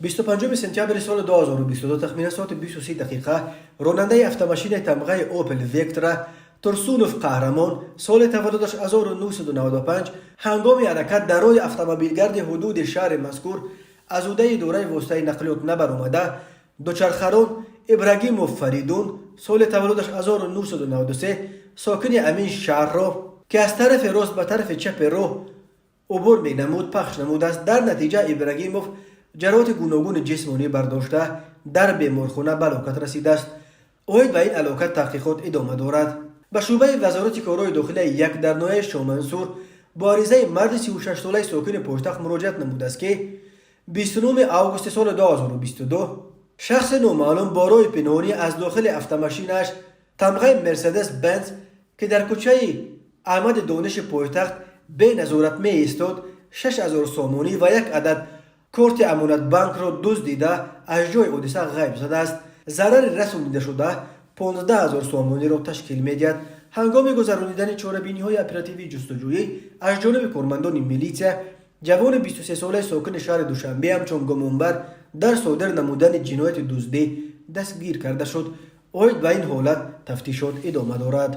25 سپتامبر سال 2022 تخمینا ساعت 23 دقیقه راننده автомاشین تمغه اوپل ویکترا ترسونوف قهرمان سال تولدش 1995 هنگام حرکت در راه اتومبیلگرد حدود شهر مذکور از عهده دوره وسطای نقلیات نبر آمده دوچرخران ابراهیموف فریدون سال تولدش 1993 ساکن امین شهر را که از طرف راست به طرف چپ راه عبور می نمود پخش نمود است. در نتیجه ابراهیموف جراحات گوناگون جسمانی برداشته در بیمارخانه به هلاکت رسیده است. اوید به این هلاکت تحقیقات ادامه دارد. به شعبه وزارت کارهای داخلی یک در ناحیه شامنصور با عریضه مرد 36 ساله ساکن پایتخت مراجعت نموده است که 29 آگوست سال 2022 شخص نامعلوم با راه پنهانی از داخل автомاشینش تمغه مرسدس بنز که در کوچه احمد دانش پایتخت به نظارت می ایستاد 6000 سامانی و یک عدد کارت امانت بانک را دزدیده از جای حادثه غیب شده است. ضرر رسانیده شده 15000 سامانی را تشکیل می‌دهد. هنگام گذرانیدن چاره‌بینی‌های اپراتیوی جستجویی از جانب کارمندان میلیسیا جوان 23 ساله ساکن شهر دوشنبه همچون گمانبر در صادر نمودن جنایت دزدی دستگیر کرده شد. اوید به این حالت تفتیشات ادامه دارد.